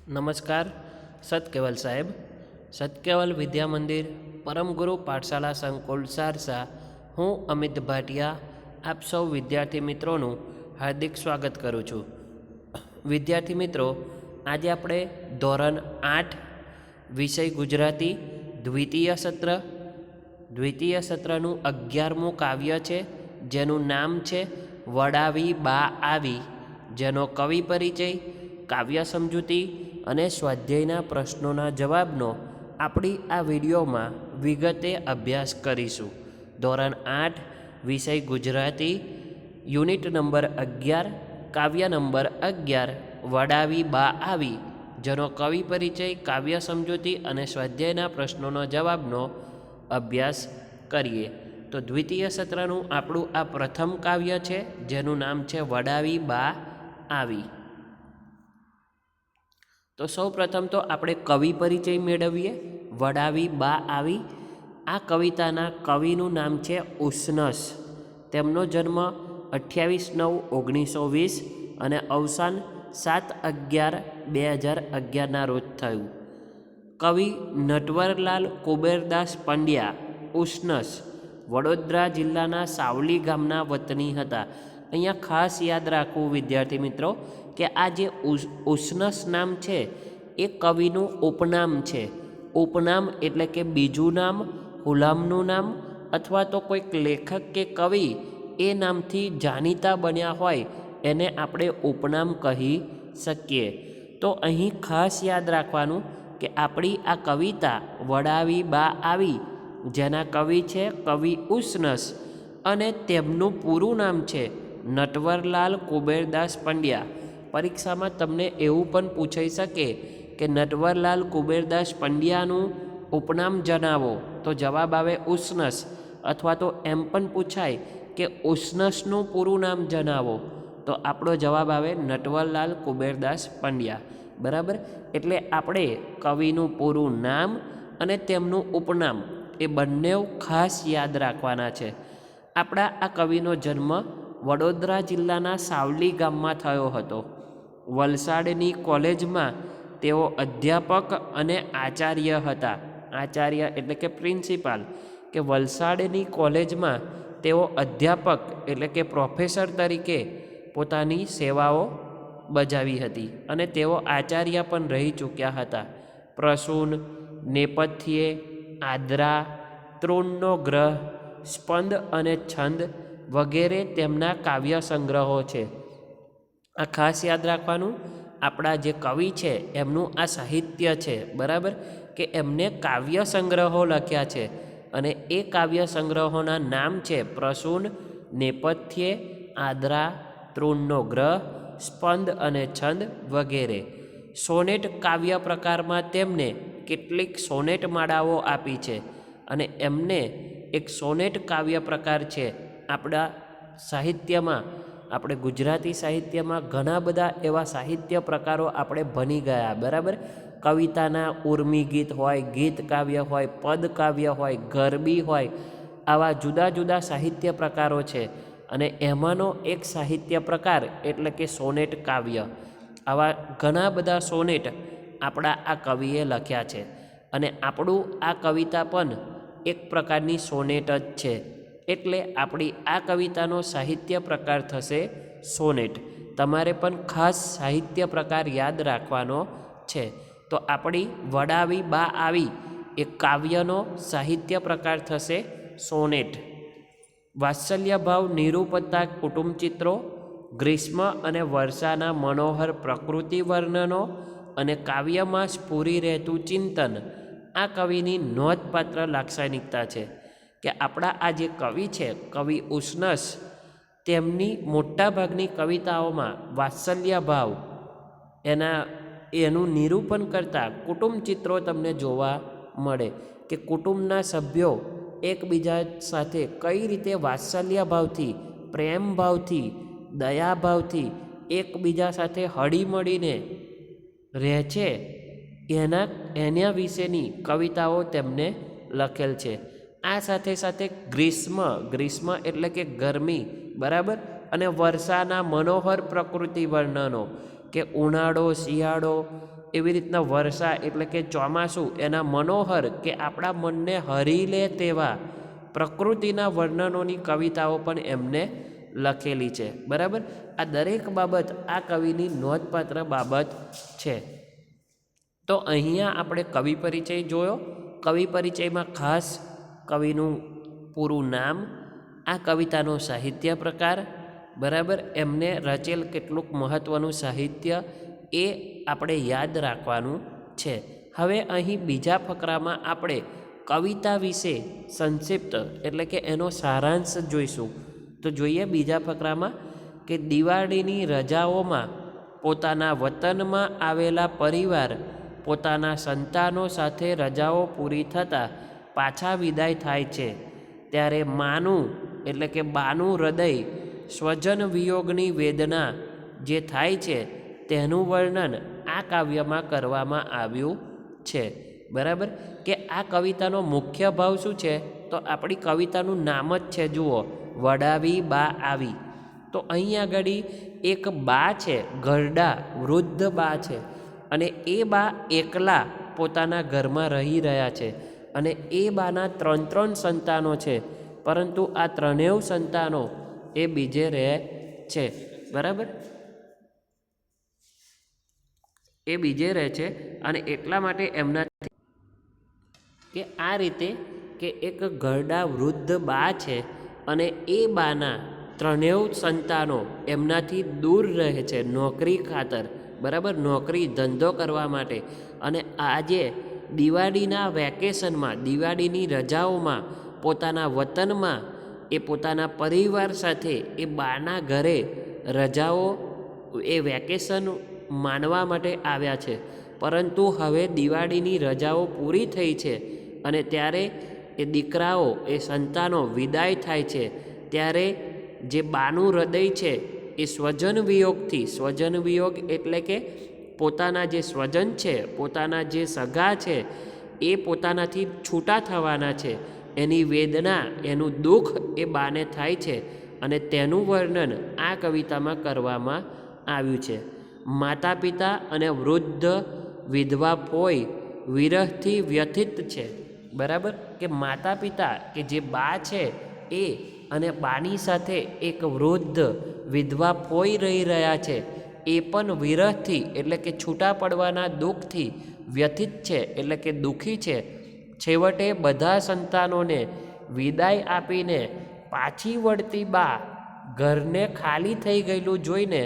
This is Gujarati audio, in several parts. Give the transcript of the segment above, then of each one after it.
નમસ્કાર સતકેવલ સાહેબ. સતકેવલ વિદ્યા મંદિર પરમગુરુ પાઠશાલા સંકુલ સારસા. હું અમિત ભાટિયા આપ સૌ વિદ્યાર્થી મિત્રોનું હાર્દિક સ્વાગત કરું છું. વિદ્યાર્થી મિત્રો, આજે આપણે ધોરણ 8 વિષય ગુજરાતી દ્વિતીય સત્રનું 11મું કાવ્ય છે, જેનું નામ છે વડાવી બા આવી, જેનો કવિ પરિચય, કાવ્ય સમજૂતી અને સ્વાધ્યાયના પ્રશ્નોના જવાબનો આપણી આ વિડીયોમાં વિગતે અભ્યાસ કરીશું. ધોરણ 8 વિષય ગુજરાતી, યુનિટ નંબર 11, કાવ્ય નંબર 11, વડાવી બા આવી, જેનો કવિ પરિચય, કાવ્ય સમજૂતી અને સ્વાધ્યાયના પ્રશ્નોનો જવાબનો અભ્યાસ કરીએ. તો દ્વિતીય સત્રનું આપણું આ પ્રથમ કાવ્ય છે, જેનું નામ છે વડાવી બા આવી. તો સૌ પ્રથમ તો આપણે કવિ પરિચય મેળવીએ. વડાવી બા આવી આ કવિતાના કવિનું નામ છે ઉષ્ણસ. તેમનો જન્મ 28/9/1920 અને અવસાન 7/11/2011 રોજ થયું. કવિ નટવરલાલ કુબેરદાસ પંડ્યા ઉષ્ણસ વડોદરા જિલ્લાના સાવલી ગામના વતની હતા. અહીંયા ખાસ યાદ રાખવું વિદ્યાર્થી મિત્રો કે આ જે ઉષ્ણસ નામ છે એ કવિનું ઉપનામ છે. ઉપનામ એટલે કે બીજું નામ, હુલામનું નામ, અથવા તો કોઈક લેખક કે કવિ એ નામથી જાણીતા બન્યા હોય એને આપણે ઉપનામ કહી શકીએ. તો અહીં ખાસ યાદ રાખવાનું કે આપણી આ કવિતા વડાવી બા આવી, જેના કવિ છે કવિ ઉષ્ણસ, અને તેમનું પૂરું નામ છે નટવરલાલ કુબેરદાસ પંડ્યા. પરીક્ષામાં તમને એવું પણ પૂછાઈ શકે કે નટવરલાલ કુબેરદાસ પંડ્યાનું ઉપનામ જણાવો, તો જવાબ આવે ઉષ્ણસ. અથવા તો એમ પણ પૂછાય કે ઉષ્ણસનું પૂરું નામ જણાવો, તો આપણો જવાબ આવે નટવરલાલ કુબેરદાસ પંડ્યા. બરાબર. એટલે આપણે કવિનું પૂરું નામ અને તેમનું ઉપનામ એ બંને ખાસ યાદ રાખવાના છે. આપણા આ કવિનો જન્મ વડોદરા જિલ્લાના સાવલી ગામમાં થયો હતો. વલસાડની કોલેજમાં તેઓ અધ્યાપક અને આચાર્ય હતા. આચાર્ય એટલે કે પ્રિન્સિપાલ. કે વલસાડની કોલેજમાં તેઓ અધ્યાપક એટલે કે પ્રોફેસર તરીકે પોતાની સેવાઓ બજાવી હતી, અને તેઓ આચાર્ય પણ રહી ચૂક્યા હતા. પ્રસૂન, નેપથ્યે, આદ્રા, તૃણનો ગ્રહ, સ્પંદ અને છંદ વગેરે તેમના કાવ્ય સંગ્રહો છે. આ ખાસ યાદ રાખવાનું, આપણા જે કવિ છે એમનું આ સાહિત્ય છે. બરાબર. કે એમને કાવ્ય સંગ્રહો લખ્યા છે, અને એ કાવ્ય સંગ્રહોના નામ છે પ્રસૂન, નેપથ્યે, આદ્રા, તૃણનો ગ્રહ, સ્પંદ અને છંદ વગેરે. સોનેટ કાવ્ય પ્રકારમાં તેમને કેટલીક સોનેટ માળાઓ આપી છે, અને એમને એક સોનેટ કાવ્ય પ્રકાર છે. આપણા સાહિત્યમાં, આપણે ગુજરાતી સાહિત્યમાં ઘણા બધા એવા સાહિત્ય પ્રકારો આપણે ભણી ગયા. બરાબર. કવિતાના ઉર્મી ગીત હોય, ગીત કાવ્ય હોય, પદ કાવ્ય હોય, ગરબી હોય, આવા જુદા જુદા સાહિત્ય પ્રકારો છે. અને એમાંનો એક સાહિત્ય પ્રકાર એટલે કે સોનેટ કાવ્ય. આવા ઘણા બધા સોનેટ આપણા આ કવિએ લખ્યા છે, અને આપણું આ કવિતા પણ એક પ્રકારની સોનેટ જ છે. એટલે આપણી આ કવિતાનો સાહિત્ય પ્રકાર થશે સોનેટ. તમારે પણ ખાસ સાહિત્ય પ્રકાર યાદ રાખવાનો છે. તો આપણી વડાવી બા આવી એ કાવ્યનો સાહિત્ય પ્રકાર થશે સોનેટ. વાત્સલ્ય ભાવ નિરૂપતા કુટુંબ ચિત્રો, ગ્રીષ્મ અને વર્ષાના મનોહર પ્રકૃતિ વર્ણનો અને કાવ્યમાં સ્ફુરી રહેતું ચિંતન આ કવિની નોંધપાત્ર લાક્ષણિકતા છે. કે આપણા આ જે કવિ છે કવિ ઉષ્ણસ, તેમની મોટાભાગની કવિતાઓમાં વાત્સલ્ય ભાવ એનું નિરૂપણ કરતા કુટુંબ ચિત્રો તમને જોવા મળે. કે કુટુંબના સભ્યો એકબીજા સાથે કઈ રીતે વાત્સલ્ય ભાવથી, પ્રેમ ભાવથી, દયા ભાવથી એકબીજા સાથે હળીમળીને રહે છે, એના વિશેની કવિતાઓ તેમને લખેલ છે. આ સાથે સાથે ગ્રીષ્મ એટલે કે ગરમી. બરાબર. અને વર્ષાના મનોહર પ્રકૃતિ વર્ણનો, કે ઉનાળો, શિયાળો એવી રીતના વર્ષા એટલે કે ચોમાસું એના મનોહર કે આપણા મનને હરી લે તેવા પ્રકૃતિના વર્ણનોની કવિતાઓ પણ એમને લખેલી છે. બરાબર, આ દરેક બાબત આ કવિની નોંધપાત્ર બાબત છે. તો અહીંયા આપણે કવિ પરિચય જોયો. કવિ પરિચયમાં ખાસ કવિનું પૂરું નામ, આ કવિતાનો સાહિત્ય પ્રકાર, બરાબર, એમને રચેલ કેટલુંક મહત્ત્વનું સાહિત્ય એ આપણે યાદ રાખવાનું છે. હવે અહીં બીજા ફકરામાં આપણે કવિતા વિશે સંક્ષિપ્ત એટલે કે એનો સારાંશ જોઈશું. તો જોઈએ બીજા ફકરામાં કે દિવાળીની રજાઓમાં પોતાના વતનમાં આવેલા પરિવાર પોતાના સંતાનો સાથે રજાઓ પૂરી થતાં પાછા વિદાય થાય છે, ત્યારે માનું એટલે કે બાનું હૃદય સ્વજન વિયોગની વેદના જે થાય છે તેનું વર્ણન આ કાવ્યમાં કરવામાં આવ્યું છે. બરાબર, કે આ કવિતાનો મુખ્ય ભાવ શું છે? તો આપણી કવિતાનું નામ જ છે, જુઓ, વડાવી બા આવી. તો અહીં આગળ એક બા છે, ઘરડા વૃદ્ધ બા છે, અને એ બા એકલા પોતાના ઘરમાં રહી રહ્યા છે, અને એ બાના 3 સંતાનો છે, પરંતુ આ 3 સંતાનો એ બીજે રહે છે. બરાબર, એ બીજે રહે છે, અને એટલા માટે એમના કે આ રીતે કે એક ઘરડા વૃદ્ધ બા છે અને એ બાના 3 સંતાનો એમનાથી દૂર રહે છે નોકરી ખાતર. બરાબર, નોકરી ધંધો કરવા માટે. અને આજે દિવાળીના વેકેશનમાં, દિવાળીની રજાઓમાં પોતાના વતનમાં એ પોતાના પરિવાર સાથે એ બાના ઘરે રજાઓ એ વેકેશન માણવા માટે આવ્યા છે. પરંતુ હવે દિવાળીની રજાઓ પૂરી થઈ છે અને ત્યારે એ દીકરાઓ એ સંતાનો વિદાય થાય છે, ત્યારે જે બાનું હૃદય છે એ સ્વજન વિયોગથી, સ્વજન વિયોગ એટલે કે પોતાના જે સ્વજન છે, પોતાના જે સગા છે એ પોતાનાથી છૂટા થવાના છે, એની વેદના, એનું દુઃખ એ બાને થાય છે, અને તેનું વર્ણન આ કવિતામાં કરવામાં આવ્યું છે. માતા પિતા અને વૃદ્ધ વિધવા પોય વિરહથી વ્યથિત છે. બરાબર, કે માતા પિતા કે જે બા છે એ અને બાની સાથે એક વૃદ્ધ વિધવા પોઈ રહી રહ્યા છે, એ પણ વિરહથી એટલે કે છૂટા પડવાના દુઃખથી વ્યથિત છે, એટલે કે દુઃખી છે. છેવટે બધા સંતાનોને વિદાય આપીને પાછી વળતી બા ઘરને ખાલી થઈ ગયેલું જોઈને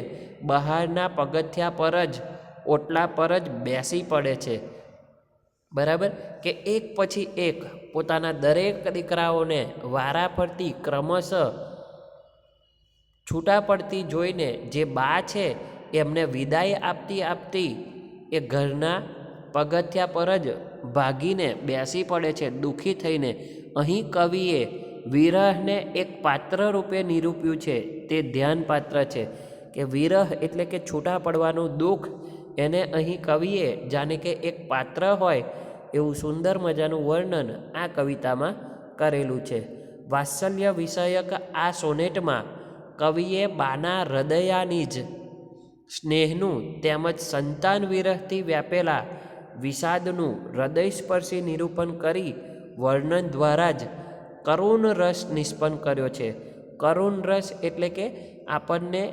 બહારના પગથિયા પર જ, ઓટલા પર જ બેસી પડે છે. બરાબર, કે એક પછી એક પોતાના દરેક દીકરાઓને વારાફરતી ક્રમશઃ છૂટા પડતી જોઈને જે બા છે એમને વિદાય આપતી એ ઘરના પગથિયા પર જ ભાગીને બેસી પડે છે દુઃખી થઈને. અહીં કવિએ વિરહને એક પાત્ર રૂપે નિરૂપ્યું છે, તે ધ્યાન પાત્ર છે. કે વિરહ એટલે કે છૂટા પડવાનું દુઃખ, એને અહીં કવિએ જાણે કે એક પાત્ર હોય એવું સુંદર મજાનું વર્ણન આ કવિતામાં કરેલું છે. વાત્સલ્ય વિષયક આ સોનેટમાં કવિએ બાના હૃદયાની જ સ્નેહનું તેમજ સંતાન વિરહથી વ્યાપેલા વિષાદનું હૃદયસ્પર્શી નિરૂપણ કરી વર્ણન દ્વારા જ કરુણ રસ નિષ્પન્ન કર્યો છે. કરુણ રસ એટલે કે આપણને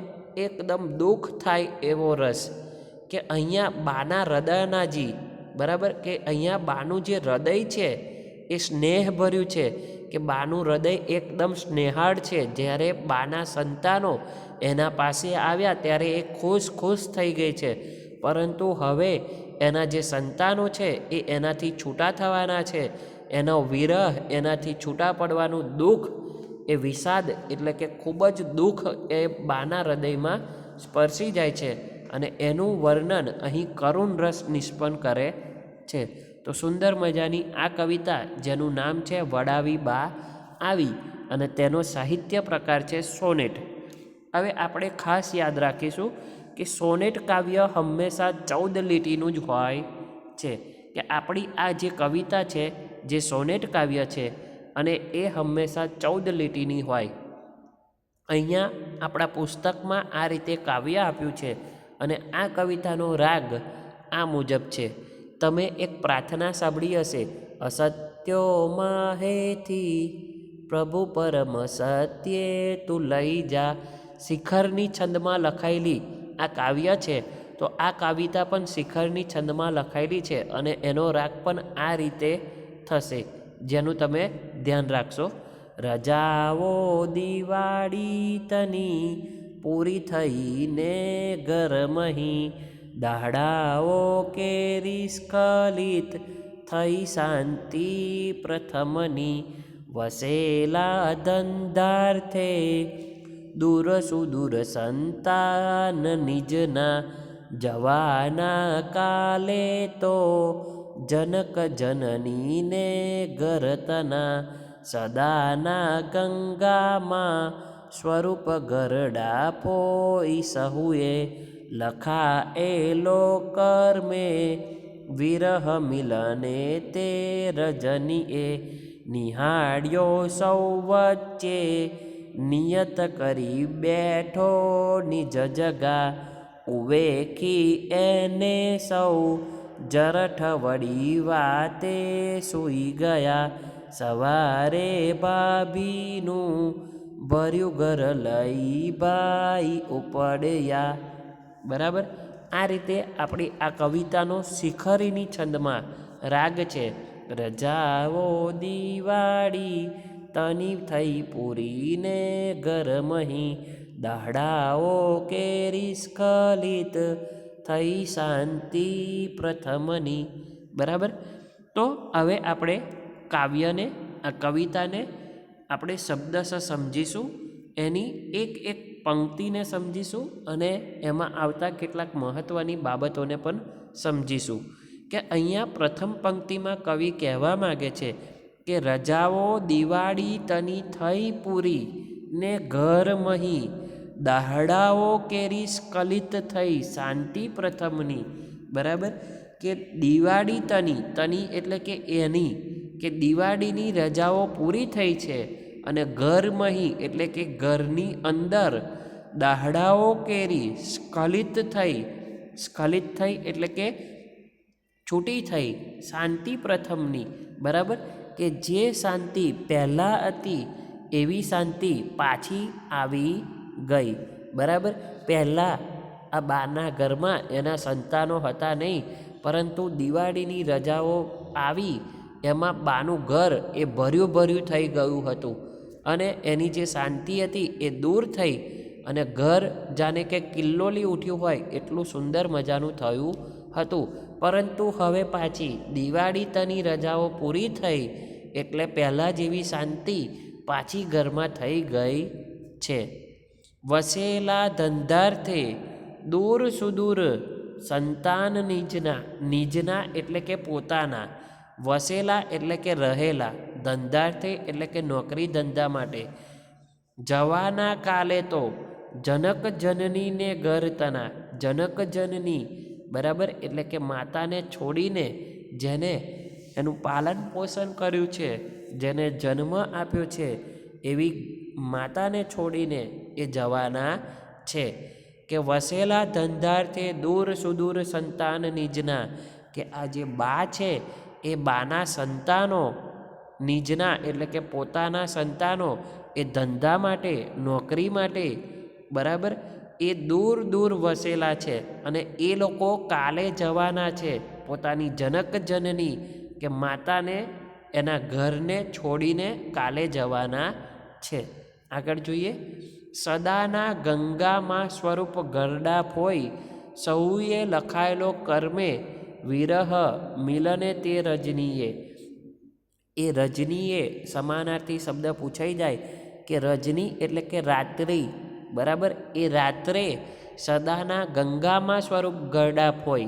એકદમ દુઃખ થાય એવો રસ, કે અહીંયા બાના હૃદયનાજી, બરાબર, કે અહીંયા બાનું જે હૃદય છે એ સ્નેહભર્યું છે, કે બાનું હૃદય એકદમ સ્નેહાળ છે. જ્યારે બાના સંતાનો એના પાસે આવ્યા ત્યારે એ ખુશ થઈ ગઈ છે, પરંતુ હવે એના જે સંતાનો છે એ એનાથી છૂટા થવાના છે. એનો વિરહ, એનાથી છૂટા પડવાનું દુઃખ, એ વિષાદ એટલે કે ખૂબ જ દુઃખ એ બાના હૃદયમાં સ્પર્શી જાય છે, અને એનું વર્ણન અહીં કરુણ રસ નિષ્પન્ન કરે છે. તો સુંદર મજાની આ કવિતા જેનું નામ છે વડાવી બા આવી, અને તેનો સાહિત્ય પ્રકાર છે સોનેટ. હવે આપણે ખાસ યાદ રાખીશું કે સોનેટ કાવ્ય હંમેશા 14 લીટીનું જ હોય છે, કે આપણી આ જે કવિતા છે જે સોનેટ કાવ્ય છે અને એ હંમેશા 14 લીટીની હોય. અહીંયા આપણા પુસ્તકમાં આ રીતે કાવ્ય આપ્યું છે, અને આ કવિતાનો રાગ આ મુજબ છે. તમે એક પ્રાર્થના સાંભળી હશે, અસત્યો માહેથી પ્રભુ પરમ સત્યે તું લઈ જા. શિખરની છંદમાં લખાયેલી આ કાવ્ય છે. તો આ કવિતા પણ શિખરની છંદમાં લખાયેલી છે અને એનો રાગ પણ આ રીતે થશે, જેનું તમે ધ્યાન રાખશો. રજાઓ દિવાળી તની પૂરી થઈને ઘરમહી, દાડાઓ કેરી સ્ખલિત થઈ શાંતિ પ્રથમની, વસેલા ધંધાર્થે દૂર સુદૂર સંતાન નિજના, જવાના કાલે તો જનક જનનીને ગરતના, સદાના ગંગામાં સ્વરૂપ ગરડા પોઈ સહુએ, લખા એલો કર્મે વિરહ મિલને તે રજનીએ, નિહાળ્યો સૌ વચ્ચે નિયત કરી બેઠો નિજ જગા, ઉવેખી એને સૌ જરઠ વળી વાતે સૂઈ ગયા, સવારે ભાભીનું ભર્યું ઘર લઈ ભાઈ ઉપડ્યા. બરાબર, આ રીતે આપણી આ કવિતાનો શિખરીની છંદમાં રાગ છે. રજાઓ દિવાળી તની થઈ પૂરીને ઘરમહી, દાડાઓ કેરી સ્ખલિત થઈ શાંતિ પ્રથમની. બરાબર, તો હવે આપણે કાવ્યને, આ કવિતાને આપણે શબ્દશ સમજીશું, એની એક એક પંક્તિને સમજીશું અને એમાં આવતા કેટલાક મહત્ત્વની બાબતોને પણ સમજીશું. કે અહીંયા પ્રથમ પંક્તિમાં કવિ કહેવા માગે છે કે રજાઓ દિવાળી તની થઈ પૂરી ને ઘર મહી, દાહડાઓ કેરી સ્ખલિત થઈ શાંતિ પ્રથમની. બરાબર, કે દિવાળી તની એટલે કે એની, કે દિવાળીની રજાઓ પૂરી થઈ છે અને ઘર મહી એટલે કે ઘરની અંદર દાહડાઓ કેરી સ્ખલિત થઈ એટલે કે છૂટી થઈ શાંતિ પ્રથમની. બરાબર, કે જે શાંતિ પહેલાં હતી એવી શાંતિ પાછી આવી ગઈ. બરાબર, પહેલાં આ બાના ઘરમાં એના સંતાનો હતા નહીં, પરંતુ દિવાળીની રજાઓ આવી એમાં બાનું ઘર એ ભર્યું થઈ ગયું હતું અને એની જે શાંતિ હતી એ દૂર થઈ અને ઘર જાણે કે કિલ્લોલી ઉઠ્યું હોય એટલું સુંદર મજાનું થયું હતું. પરંતુ હવે પાછી દિવાળી તની રજાઓ પૂરી થઈ એટલે પહેલાં જેવી શાંતિ પાછી ઘરમાં થઈ ગઈ છે. વસેલા ધંધાર્થે દૂર સુદૂર સંતાન નિજના એટલે કે પોતાના, વસેલા એટલે કે રહેલા, ધંધાર્થે એટલે કે નોકરી ધંધા માટે, જવાના કાલે તો જનક જનનીને ગરતના, જનક જનની બરાબર એટલે કે માતાને છોડીને જેને એનું પાલન પોષણ કર્યું છે, જેને જન્મ આપ્યો છે એવી માતાને છોડીને એ જવાના છે. કે વસેલા ધંધાર્થે દૂર સુદૂર સંતાન નિજના, કે આ જે બા છે એ બાના સંતાનો, નિજના એટલે કે પોતાના સંતાનો એ ધંધા માટે, નોકરી માટે બરાબર એ દૂર દૂર વસેલા છે અને એ લોકો કાલે જવાના છે. પોતાની જનક જનની કે માતાને એના ઘરને છોડીને કાલે જવાના છે. આગળ જોઈએ, સદાના ગંગામાં સ્વરૂપ ગરડા ફોઈ, સૌએ લખાયેલો કર્મે વિરહ મિલને તે રજનીએ. એ રજનીએ સમાનાર્થી શબ્દ પૂછાઈ જાય કે રજની એટલે કે રાત્રિ. બરાબર, એ રાત્રે સદાના ગંગામાં સ્વરૂપ ગરડા ફોઈ,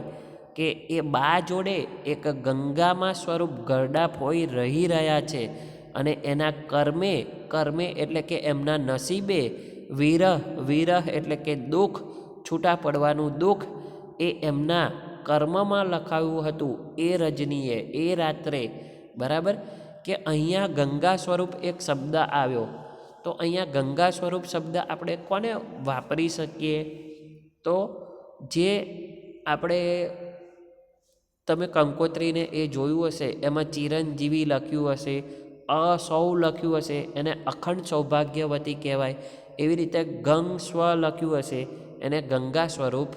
કે એ બા જોડે એક ગંગામાં સ્વરૂપ ગરડા ફોઈ રહી રહ્યા છે અને એના કર્મે એટલે કે એમના નસીબે, વિરહ એટલે કે દુઃખ, છૂટા પડવાનું દુઃખ એ એમના કર્મમાં લખાયું હતું એ રજનીએ, એ રાત્રે. બરાબર, કે અહીંયા ગંગા સ્વરૂપ એક શબ્દ આવ્યો. તો અહીંયા ગંગા સ્વરૂપ શબ્દ આપણે કોને વાપરી શકીએ? તો જે આપણે તમે કંકોત્રીને એ જોયું હશે, એમાં ચિરંજીવી લખ્યું હશે, અસૌ લખ્યું હશે, એને અખંડ સૌભાગ્યવતી કહેવાય. એવી રીતે ગંગ સ્વ લખ્યું હશે, એને ગંગા સ્વરૂપ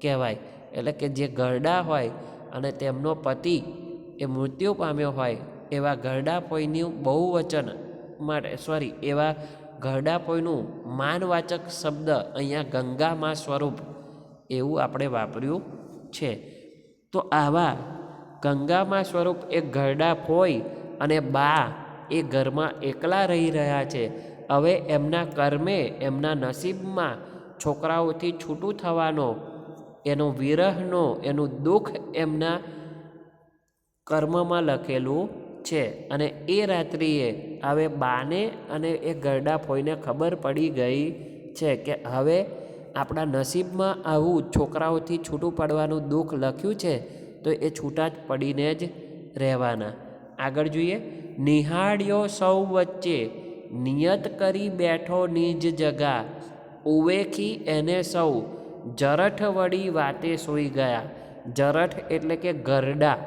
કહેવાય. એટલે કે જે ઘરડા હોય અને તેમનો પતિ એ મૃત્યુ પામ્યો હોય એવા ઘરડા પોઈનું બહુવચન માટે એવા ઘરડા પોઈનું માનવાચક શબ્દ અહીંયા ગંગામાં સ્વરૂપ એવું આપણે વાપર્યું છે. તો આવા ગંગામાં સ્વરૂપ એક ઘરડા ફોઈ અને બા એ ઘરમાં એકલા રહી રહ્યા છે. હવે એમના કર્મે, એમના નસીબમાં છોકરાઓથી છૂટું થવાનો, એનો વિરહનો, એનું દુઃખ એમના કર્મમાં લખેલું છે. અને એ રાત્રિએ હવે બાને અને એ ગરડા ફોઈને ખબર પડી ગઈ છે કે હવે આપણા નસીબમાં આવું છોકરાઓથી છૂટું પડવાનું દુઃખ લખ્યું છે, તો એ છૂટા જ પડીને જ રહેવાના. આગળ જોઈએ. નિહાળ્યો સૌ વચ્ચે, નિયત કરી બેઠો નિજ જગા, ઉવેખી એને સૌ, જરઠ વળી વાતે સોઈ ગયા. જરઠ એટલે કે ગરડા,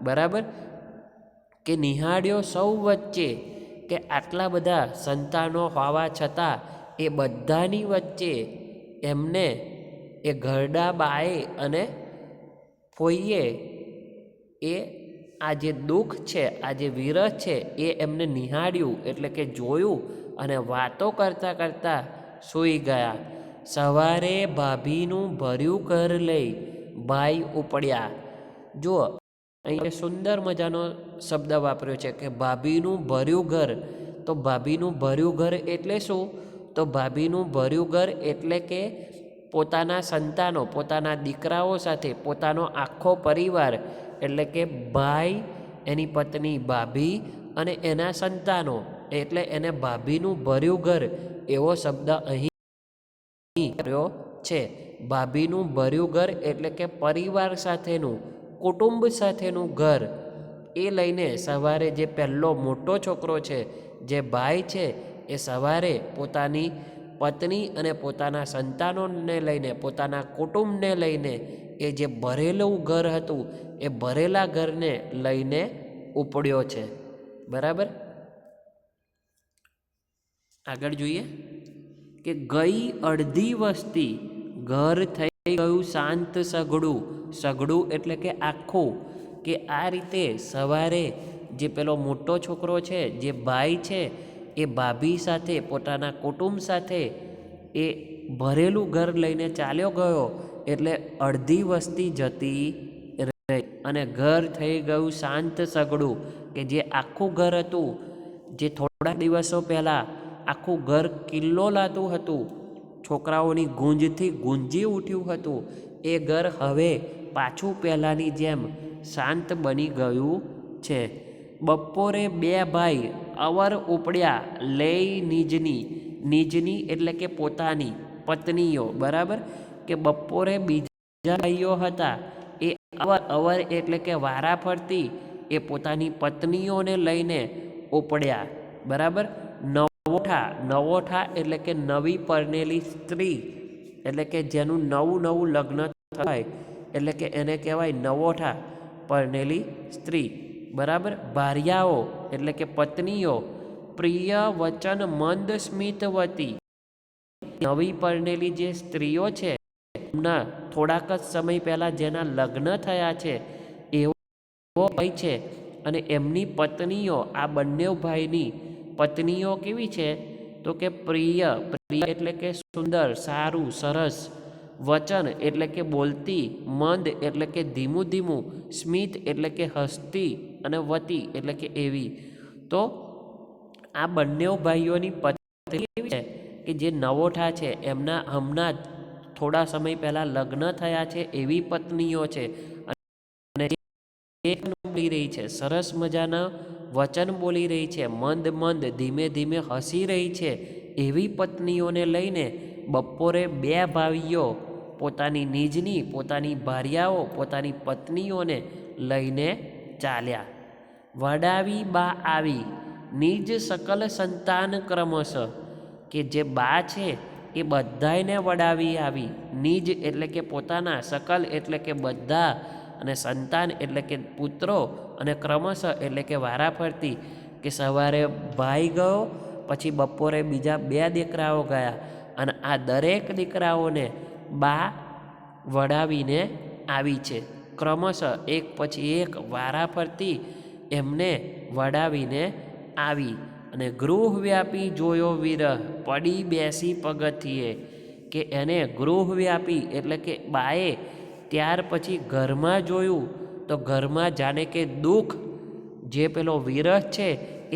બરાબર, કે નિહાળ્યો સૌ વચ્ચે, કે આટલા બધા સંતાનો હોવા છતાં એ બધાની વચ્ચે એમને એ ઘરડા બાએ અને ફોઈએ એ આ જે દુઃખ છે, આ જે વિરહ છે, એ એમને નિહાળ્યું એટલે કે જોયું અને વાતો કરતાં કરતાં સૂઈ ગયા. સવારે ભાભીનું ભર્યું ઘર લઈ, ભાઈ ઉપડ્યા. જુઓ, અહીં સુંદર મજાનો શબ્દ વાપર્યો છે કે ભાભીનું ભર્યું ઘર. તો ભાભીનું ભર્યું ઘર એટલે શું? તો ભાભીનું ભર્યું ઘર એટલે કે પોતાના સંતાનો, પોતાના દીકરાઓ સાથે પોતાનો આખો પરિવાર, એટલે કે ભાઈ, એની પત્ની ભાભી અને એના સંતાનો, એટલે એને ભાભીનું ભર્યું ઘર એવો શબ્દ અહીં કર્યો છે. ભાભીનું ભર્યું ઘર એટલે કે પરિવાર સાથેનું, કુટુંબ સાથેનું ઘર. એ લઈને સવારે જે પહેલો મોટો છોકરો છે, જે ભાઈ છે, એ સવારે પોતાની પત્ની અને પોતાના સંતાનોને લઈને, પોતાના કુટુંબને લઈને એ જે ભરેલું ઘર હતું એ ભરેલા ઘરને લઈને ઉપડ્યો છે. બરાબર. આગળ જોઈએ કે ગઈ અડધી વસ્તી, ઘર થઈ ગયું શાંત સઘળું. સઘળું એટલે કે આખું. કે આ રીતે સવારે જે પેલો મોટો છોકરો છે, જે ભાઈ છે, એ ભાભી સાથે, પોતાના કુટુંબ સાથે એ ભરેલું ઘર લઈને ચાલ્યો ગયો, એટલે અડધી વસ્તી જતી રહી અને ઘર થઈ ગયું શાંત સઘળું. કે જે આખું ઘર હતું, જે થોડા દિવસો પહેલાં આખું ઘર કિલ્લોલાતું હતું, છોકરાઓની ગૂંજથી ગુંજી ઉઠ્યું હતું, એ ઘર હવે પાછું પહેલાંની જેમ શાંત બની ગયું છે. બપોરે બે ભાઈ અવર ઉપડ્યા લઈ નિજની. નિજની એટલે કે પોતાની પત્નીઓ. બરાબર, કે બપોરે બીજા ભાઈઓ હતા એ અવર એટલે કે વારા ફરતી એ પોતાની પત્નીઓને લઈને ઉપડ્યા. બરાબર. નવોઠા એટલે કે નવી પરણેલી સ્ત્રી, એટલે કે જેનું નવું લગ્ન થાય એટલે કે એને કહેવાય નવોઠા, પરણેલી સ્ત્રી. બરાબર. ભાર્યાઓ એટલે કે પત્નીઓ, પ્રિય વચન મંદ સ્મિતવતી. નવી પરણેલી જે સ્ત્રીઓ છે, એમના થોડાક જ સમય પહેલાં જેના લગ્ન થયા છે એવો ભાઈ છે, અને એમની પત્નીઓ, આ બંને ભાઈની પત્નીઓ કેવી છે? તો કે પ્રિય એટલે કે સુંદર, સારું, સરસ. વચન એટલે કે બોલતી. મંદ એટલે કે ધીમું ધીમું. સ્મિત એટલે કે હસતી. અને વતી એટલે કે એવી. તો આ બંને ભાઈઓની પત્ની કેવી છે? કે જે નવોઠા છે, એમના હમણાં જ થોડા સમય પહેલાં લગ્ન થયા છે એવી પત્નીઓ છે, અને બોલી રહી છે, સરસ મજાના વચન બોલી રહી છે, મંદ ધીમે ધીમે હસી રહી છે, એવી પત્નીઓને લઈને બપોરે બે ભાઈઓ પોતાની નિજની, પોતાની ભાર્યાઓ, પોતાની પત્નીઓને લઈને ચાલ્યા. વડાવી બા આવી, નિજ સકલ સંતાન ક્રમશ. કે જે બા છે એ બધાને વડાવી આવી. નિજ એટલે કે પોતાના, સકલ એટલે કે બધા, અને સંતાન એટલે કે પુત્રો, અને ક્રમશઃ એટલે કે વારાફરતી, કે સવારે ભાઈ ગયો, પછી બપોરે બીજા 2 દીકરાઓ ગયા, અને આ દરેક દીકરાઓને બા વડાવીને આવી છે. ક્રમશઃ એક પછી એક વારાફરતી એમને વડાવીને આવી. અને ગૃહવ્યાપી જોયો વિરહ, પડી બેસી પગથિયે, કે એને ગૃહવ્યાપી એટલે કે બાએ ત્યાર પછી ઘરમાં જોયું, તો ઘરમાં જાણે કે દુઃખ, જે પેલો વિરહ છે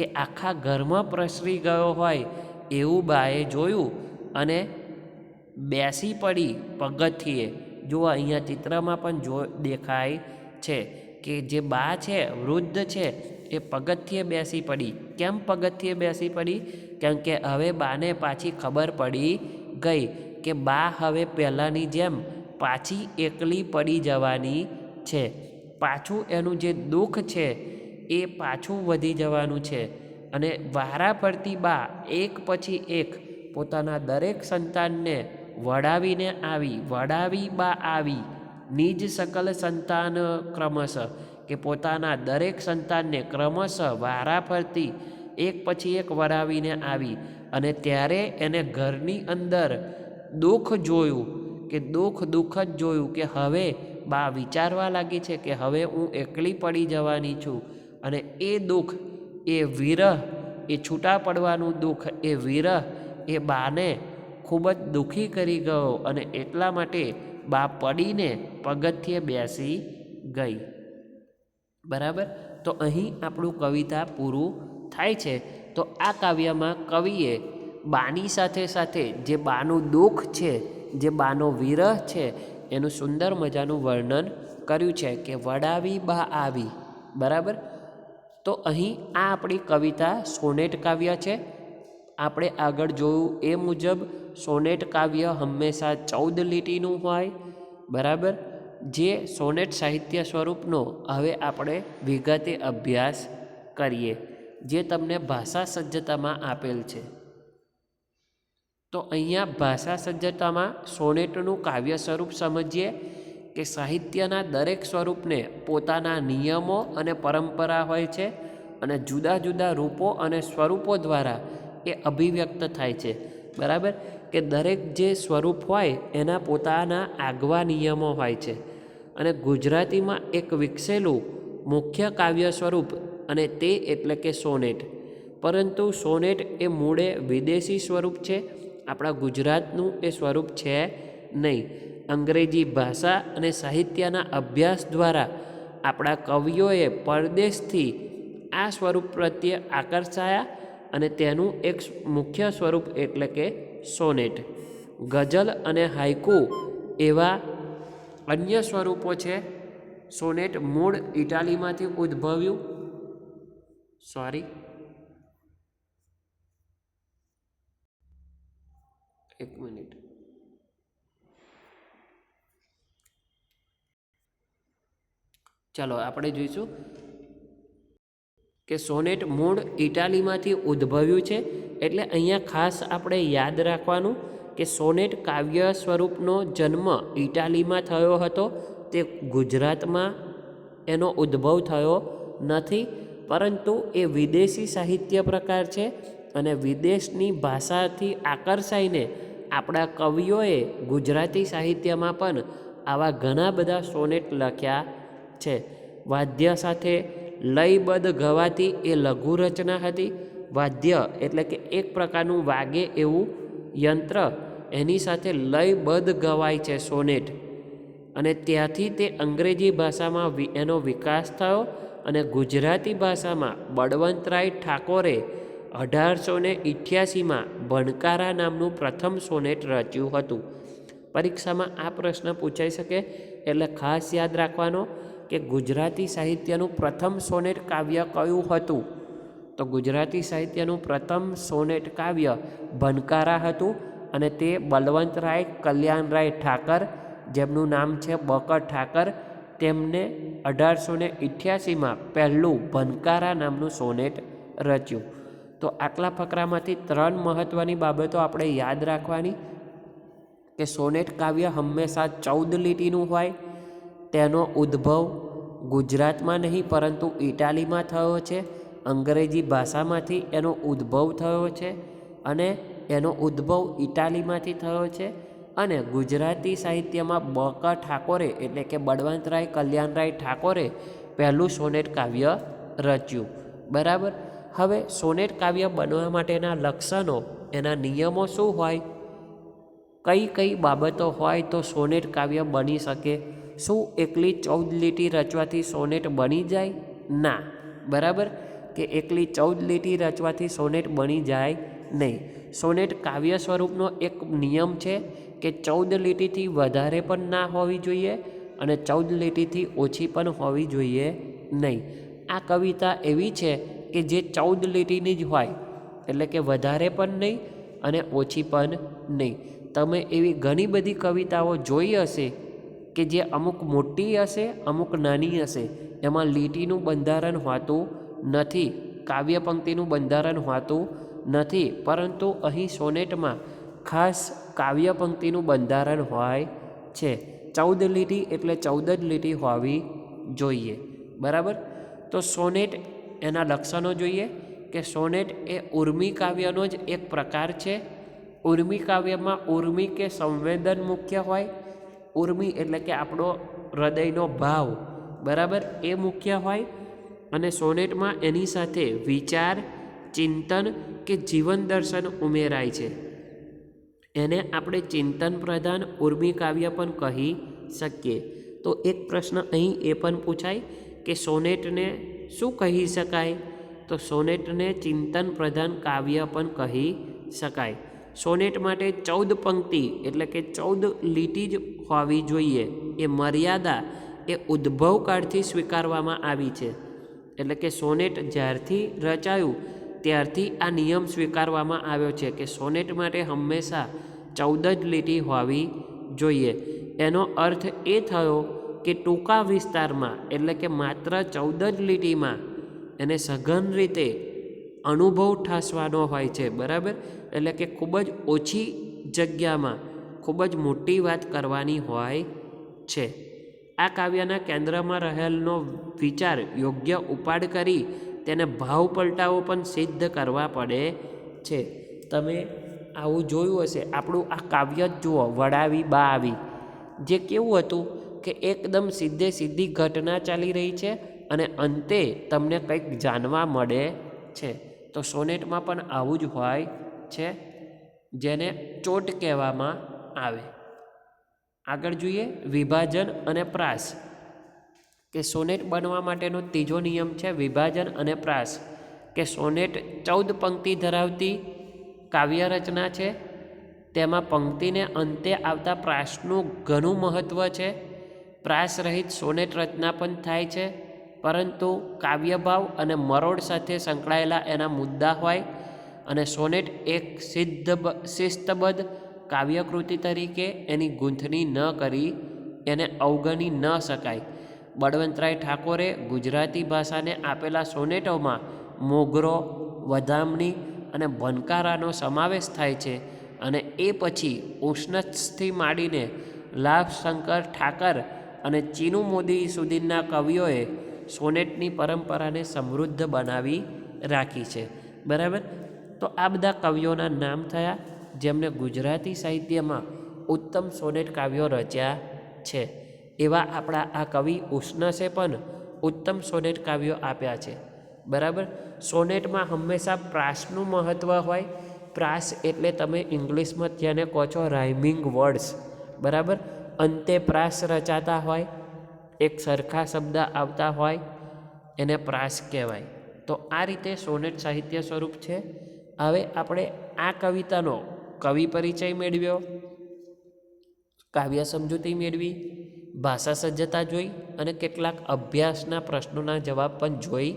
એ આખા ઘરમાં પ્રસરી ગયો હોય એવું બાએ જોયું, અને બેસી પડી પગથિયે. જુઓ અહીંયા ચિત્રમાં પણ દેખાય છે કે જે બા છે, વૃદ્ધ છે, એ પગથિયે બેસી પડી. કેમ પગથિયે બેસી પડી? કેમ કે હવે બાને પાછી ખબર પડી ગઈ કે બા હવે પહેલાંની જેમ પાછી એકલી પડી જવાની છે. પાછું એનું જે દુઃખ છે એ પાછું વધી જવાનું છે. અને વારાફરતી બા એક પછી એક પોતાના દરેક સંતાનને વડાવીને આવી. વડાવી બા આવી નિજ સકલ સંતાન ક્રમશઃ, કે પોતાના દરેક સંતાનને ક્રમશઃ વારાફરતી એક પછી એક વડાવીને આવી. અને ત્યારે એને ઘરની અંદર દુઃખ જોયું, કે દુઃખ જ જોયું, કે હવે બા વિચારવા લાગી છે કે હવે હું એકલી પડી જવાની છું. અને એ દુઃખ, એ વિરહ, એ છૂટા પડવાનું દુઃખ, એ વિરહ એ બાને ખૂબ જ દુઃખી કરી ગયો, અને એટલા માટે બા પડીને પગથિયે બેસી ગઈ. બરાબર. તો અહીં આપણું કવિતા પૂરું થાય છે. તો આ કાવ્યમાં કવિએ બાની સાથે સાથે જે બાનું દુઃખ છે, જે બાનો વિરહ છે, એનું સુંદર મજાનું વર્ણન કર્યું છે કે વડાવી બા આવી. બરાબર. તો અહીં આ આપણી કવિતા સોનેટ કાવ્ય છે. આપણે આગળ જોયું એ મુજબ સોનેટ કાવ્ય હંમેશા 14 લીટીનું હોય. બરાબર. જે સોનેટ સાહિત્ય સ્વરૂપનો હવે આપણે વિગતે અભ્યાસ કરીએ, જે તમને ભાષા સજ્જતામાં આપેલ છે. તો અહીંયા ભાષા સજ્જતામાં સોનેટનું કાવ્ય સ્વરૂપ સમજીએ કે સાહિત્યના દરેક સ્વરૂપને પોતાના નિયમો અને પરંપરા હોય છે, અને જુદા જુદા રૂપો અને સ્વરૂપો દ્વારા એ અભિવ્યક્ત થાય છે. બરાબર. કે દરેક જે સ્વરૂપ હોય એના પોતાના આગવા નિયમો હોય છે. અને ગુજરાતીમાં એક વિકસેલું મુખ્ય કાવ્ય સ્વરૂપ, અને તે એટલે કે સોનેટ. પરંતુ સોનેટ એ મૂળે વિદેશી સ્વરૂપ છે, આપણા ગુજરાતનું એ સ્વરૂપ છે નહીં. અંગ્રેજી ભાષા અને સાહિત્યના અભ્યાસ દ્વારા આપણા કવિઓએ પરદેશથી આ સ્વરૂપ પ્રત્યે આકર્ષાયા, અને તેનું એક મુખ્ય સ્વરૂપ એટલે કે સોનેટ. ગઝલ અને હાઇકુ એવા અન્ય સ્વરૂપો છે. સોનેટ મૂળ ઇટાલીમાંથી ઉદ્ભવ્યું. એક મિનિટ. ચાલો આપણે જોઈશું કે સોનેટ મૂળ ઇટાલીમાંથી ઉદ્ભવ્યું છે. એટલે અહીંયા ખાસ આપણે યાદ રાખવાનું કે સોનેટ કાવ્ય સ્વરૂપનો જન્મ ઇટાલીમાં થયો હતો. તે ગુજરાતમાં એનો ઉદ્ભવ થયો નથી, પરંતુ એ વિદેશી સાહિત્ય પ્રકાર છે. અને વિદેશની ભાષાથી આકર્ષાઈને આપણા કવિઓએ ગુજરાતી સાહિત્યમાં પણ આવા ઘણા બધા સોનેટ લખ્યા છે. વાદ્ય સાથે લયબદ્ધ ગવાતી એ લઘુ રચના હતી. વાદ્ય એટલે કે એક પ્રકારનું વાગે એવું યંત્ર, એની સાથે લયબદ્ધ ગવાય છે સોનેટ. અને ત્યાંથી તે અંગ્રેજી ભાષામાં એનો વિકાસ થયો, અને ગુજરાતી ભાષામાં બળવંતરાય ઠાકોરે 1888માં ભણકારા નામનું પ્રથમ સોનેટ રચ્યું હતું. પરીક્ષામાં આ પ્રશ્ન પૂછાઈ શકે, એટલે ખાસ યાદ રાખવાનો કે ગુજરાતી સાહિત્યનું પ્રથમ સોનેટ કાવ્ય કયું હતું? તો ગુજરાતી સાહિત્યનું પ્રથમ સોનેટ કાવ્ય ભણકારા હતું, અને તે બલવંતરાય કલ્યાણરાય ઠાકર, જેમનું નામ છે બકર ઠાકર, તેમને 1888માં પહેલું ભણકારા નામનું સોનેટ રચ્યું. તો આટલા ફકરામાંથી 3 મહત્ત્વની બાબતો આપણે યાદ રાખવાની કે સોનેટ કાવ્ય હંમેશા 14 લીટીનું હોય. તેનો ઉદ્ભવ ગુજરાતમાં નહીં પરંતુ ઇટાલીમાં થયો છે. અંગ્રેજી ભાષામાંથી એનો ઉદ્ભવ થયો છે અને એનો ઉદ્ભવ ઇટાલીમાંથી થયો છે. અને ગુજરાતી સાહિત્યમાં બ.ક. ઠાકોરે એટલે કે બળવંતરાય કલ્યાણરાય ઠાકોરે પહેલું સોનેટ કાવ્ય રચ્યું. બરાબર. હવે સોનેટ કાવ્ય બનવા માટેના લક્ષણો, એના નિયમો શું હોય, કઈ કઈ બાબતો હોય તો સોનેટ કાવ્ય બની શકે? શું એકલી 14 લીટી રચવાથી સોનેટ બની જાય? ના. બરાબર, કે એકલી 14 લીટી રચવાથી સોનેટ બની જાય નહીં. સોનેટ કાવ્ય સ્વરૂપનો એક નિયમ છે કે 14 લીટીથી વધારે પણ ના હોવી જોઈએ અને 14 લીટીથી ઓછી પણ હોવી જોઈએ નહીં. આ કવિતા એવી છે કે જે 14 લીટીની જ હોય, એટલે કે વધારે પણ નહીં અને ઓછી પણ નહીં. તમે એવી ઘણી બધી કવિતાઓ જોઈ હશે કે જે અમુક મોટી હશે, અમુક નાની હશે, એમાં લીટીનું બંધારણ હોતું નથી, કાવ્ય પંક્તિનું બંધારણ હોતું નથી. પરંતુ અહીં સોનેટમાં ખાસ કાવ્ય પંક્તિનું બંધારણ હોય છે. 14 લીટી એટલે 14 જ લીટી હોવી જોઈએ. બરાબર. તો સોનેટ, એના લક્ષણો જોઈએ કે સોનેટ એ ઉર્મી કાવ્યનો જ એક પ્રકાર છે. ઉર્મી કાવ્યમાં ઉર્મી કે સંવેદન મુખ્ય હોય. ઉર્મી એટલે કે આપણો હૃદયનો ભાવ, બરાબર, એ મુખ્ય હોય. અને સોનેટમાં એની સાથે વિચાર, ચિંતન કે જીવન દર્શન ઉમેરાય છે. એને આપણે ચિંતન પ્રધાન ઉર્મી કાવ્ય પણ કહી શકીએ. તો એક પ્રશ્ન અહીં એ પણ પૂછાય કે સોનેટને શું કહી શકાય? તો સોનેટને ચિંતન પ્રધાન કાવ્ય પણ કહી શકાય. સોનેટ માટે 14 પંક્તિ એટલે કે 14 લીટી જ હોવી જોઈએ. એ મર્યાદા એ ઉદ્ભવકાળથી સ્વીકારવામાં આવી છે. એટલે કે સોનેટ જ્યારથી રચાયું ત્યારથી આ નિયમ સ્વીકારવામાં આવ્યો છે કે સોનેટ માટે હંમેશા 14 જ લીટી હોવી જોઈએ. એનો અર્થ એ થયો કે ટૂંકા વિસ્તારમાં એટલે કે માત્ર 14 જ લીટીમાં એને સઘન રીતે અનુભવ ઠાસવાનો હોય છે. બરાબર, એટલે કે ખૂબ જ ઓછી જગ્યામાં ખૂબ જ મોટી વાત કરવાની હોય છે. આ કાવ્યના કેન્દ્રમાં રહેલનો વિચાર યોગ્ય ઉપાડ કરી તેને ભાવ પલટાઓ પણ સિદ્ધ કરવા પડે છે. તમે આવું જોયું હશે. આપણું આ કાવ્ય જ જુઓ, વડાવી બા આવી, જે કેવું હતું કે એકદમ સીધી ઘટના ચાલી રહી છે અને અંતે તમને કંઈક જાણવા મળે છે. તો સોનેટમાં પણ આવું જ હોય છે, જેને ચોટ કહેવામાં આવે. આગળ જોઈએ વિભાજન અને પ્રાસ. કે સોનેટ બનવા માટેનો ત્રીજો નિયમ છે વિભાજન અને પ્રાસ. કે સોનેટ 14 પંક્તિ ધરાવતી કાવ્ય રચના છે. તેમાં પંક્તિને અંતે આવતા પ્રાસનું ઘણું મહત્ત્વ છે. પ્રાસ રહિત સોનેટ રચના પણ થાય છે, પરંતુ કાવ્યભાવ અને મરોડ સાથે સંકળાયેલા એના મુદ્દા હોય. અને સોનેટ એક શિસ્તબદ્ધ કાવ્યકૃતિ તરીકે એની ગૂંથણી ન કરી એને અવગણી ન શકાય. બળવંતરાય ઠાકોરે ગુજરાતી ભાષાને આપેલા સોનેટોમાં મોગરો, વધામણી અને ભનકારાનો સમાવેશ થાય છે. અને એ પછી ઉષ્ણસથી માંડીને લાભશંકર ઠાકર અને ચીનુ મોદી સુધીના કવિઓએ સોનેટની પરંપરાને સમૃદ્ધ બનાવી રાખી છે. બરાબર. તો આ બધા કવિઓના નામ થયા જેમણે ગુજરાતી સાહિત્યમાં ઉત્તમ સોનેટ કાવ્યો રચ્યા છે. એવા આપણા આ કવિ ઉષ્ણસે પણ ઉત્તમ સોનેટ કાવ્યો આપ્યા છે. બરાબર. સોનેટમાં હંમેશા પ્રાસનું મહત્ત્વ હોય. પ્રાસ એટલે તમે ઇંગ્લિશમાં જેને કહો છો રાઇમિંગ વર્ડ્સ. બરાબર. અંતે પ્રાસ રચાતા હોય, એક સરખા શબ્દ આવતા હોય, એને પ્રાસ કહેવાય. તો આ રીતે સોનેટ સાહિત્ય સ્વરૂપ છે. હવે આપણે આ કવિતાનો કવિ પરિચય મેળવ્યો, કાવ્ય સમજૂતી મેળવી, ભાષા સજ્જતા જોઈ અને કેટલાક અભ્યાસના પ્રશ્નોના જવાબ પણ જોઈ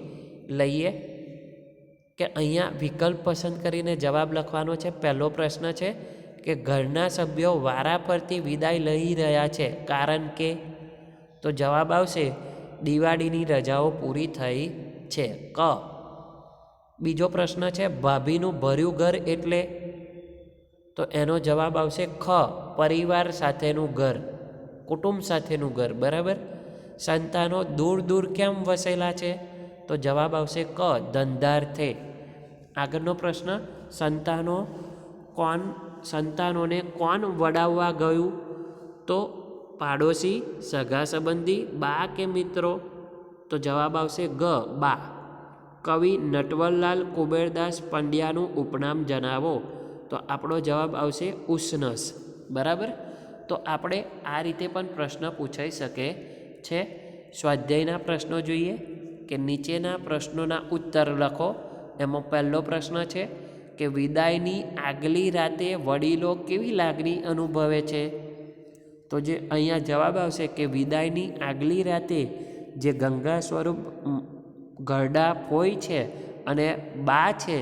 લઈએ. કે અહીંયા વિકલ્પ પસંદ કરીને જવાબ લખવાનો છે. પહેલો પ્રશ્ન છે કે ઘરના સભ્યો વારા ફરતી વિદાય લઈ રહ્યા છે, કારણ કે, તો જવાબ આવશે દિવાળીની રજાઓ પૂરી થઈ છે, ક. બીજો પ્રશ્ન છે ભાભીનું ભર્યું ઘર એટલે, તો એનો જવાબ આવશે ખ, પરિવાર સાથેનું ઘર, કુટુંબ સાથેનું ઘર. બરાબર. સંતાનો દૂર દૂર કેમ વસેલા છે? તો જવાબ આવશે ક, ધંધાર્થે. આગળનો પ્રશ્ન, સંતાનોને કોણ વડાવવા ગયું? તો પાડોશી, સગા સંબંધી, બા કે મિત્રો? તો જવાબ આવશે ગ, બા. કવિ નટવરલાલ કુબેરદાસ પંડ્યાનું ઉપનામ જણાવો. તો આપણો જવાબ આવશે ઉષ્ણસ. બરાબર. તો આપણે આ રીતે પણ પ્રશ્ન પૂછાઈ શકે છે. સ્વાધ્યાયના પ્રશ્નો જોઈએ કે નીચેના પ્રશ્નોના ઉત્તર લખો. એમાં પહેલો પ્રશ્ન છે કે વિદાયની આગલી રાતે વડીલો કેવી લાગણી અનુભવે છે? તો જે અહીંયા જવાબ આવશે કે વિદાયની આગલી રાતે જે ગંગા સ્વરૂપ ઘરડા ફોઈ છે અને બા છે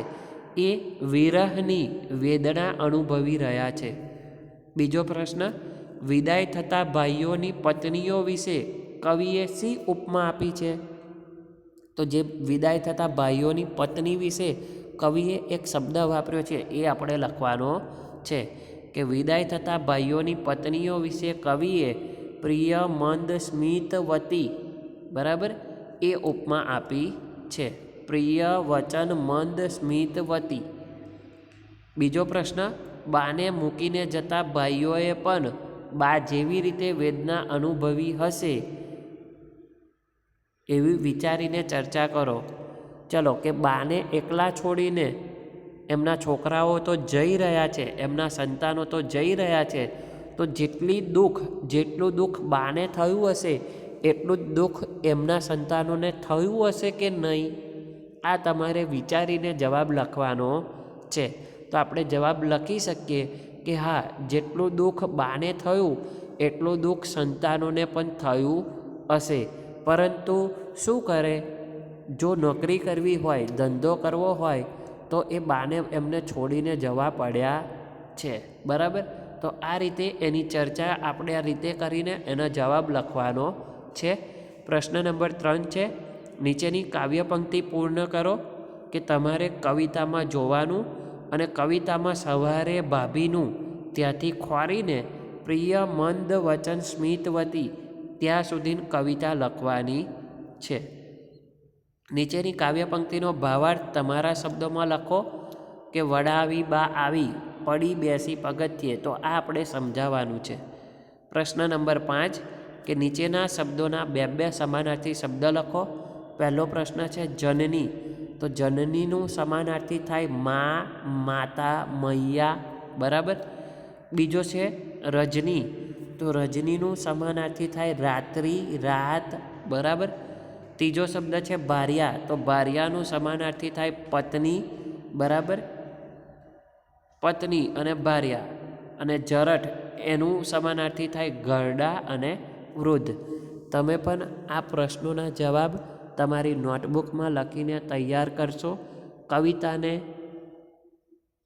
એ વિરહની વેદના અનુભવી રહ્યા છે. બીજો પ્રશ્ન, વિદાય થતા ભાઈઓની પત્નીઓ વિશે કવિએ શી ઉપમા આપી છે? તો જે વિદાય થતા ભાઈઓની પત્ની વિશે કવિએ એક શબ્દ વાપર્યો છે એ આપણે લખવાનો છે કે વિદાય થતા ભાઈઓની પત્નીઓ વિશે કવિએ પ્રિય મંદ સ્મિતવતી, બરાબર, એ ઉપમા આપી છે. પ્રિય વચન મંદ સ્મિતવતી. બીજો પ્રશ્ન, બાને મૂકીને જતા ભાઈઓએ પણ બા જેવી રીતે વેદના અનુભવી હશે એવી વિચારીને ચર્ચા કરો. ચલો, કે બાને એકલા છોડીને એમના છોકરાઓ તો જઈ રહ્યા છે, એમના સંતાનો તો જઈ રહ્યા છે, તો જેટલું દુઃખ બાને થયું હશે એટલું જ દુઃખ એમના સંતાનોને થયું હશે કે નહીં? આ તમારે વિચારીને જવાબ લખવાનો છે. તો આપણે જવાબ લખી શકીએ કે હા, જેટલું દુઃખ બાને થયું એટલું દુઃખ સંતાનોને પણ થયું હશે. પરંતુ શું કરે? જો નોકરી કરવી હોય, ધંધો કરવો હોય તો એ બાને એમને છોડીને જવા પડ્યા છે. બરાબર. તો આ રીતે એની ચર્ચા આપણે આ રીતે કરીને એનો જવાબ લખવાનો છે. પ્રશ્ન નંબર 3 છે, નીચેની કાવ્ય પંક્તિ પૂર્ણ કરો કે તમારે કવિતામાં જોવાનું અને કવિતામાં સવારે ભાભીનું ત્યાંથી ખોરીને પ્રિય મંદ વચન સ્મિતવતી ત્યાં સુધી કવિતા લખવાની છે. નીચેની કાવ્ય પંક્તિનો ભાવાર્થ તમારા શબ્દોમાં લખો કે વડાવી બા આવી, પડી બેસી પગથિયે. તો આ આપણે સમજાવવાનું છે. પ્રશ્ન નંબર 5 કે નીચેના શબ્દોના બે સમાનાર્થી શબ્દ લખો. પહેલો પ્રશ્ન છે જનની. તો જનનીનું સમાનાર્થી થાય મા, માતા, મૈયા. બરાબર. બીજો છે રજની. તો રજનીનું સમાનાર્થી થાય રાત્રિ, રાત. બરાબર. ત્રીજો શબ્દ છે ભાર્યા. તો ભાર્યાનું સમાનાર્થી થાય પત્ની. બરાબર. પત્ની અને ભાર્યા. અને જરઠ, એનું સમાનાર્થી થાય ઘરડા અને વૃદ્ધ. તમે પણ આ પ્રશ્નોના જવાબ તમારી નોટબુકમાં લખીને તૈયાર કરશો, કવિતાને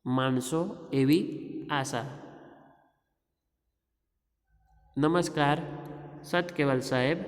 માનશો એવી આશા. નમસ્કાર. સત કેવલ સાહેબ.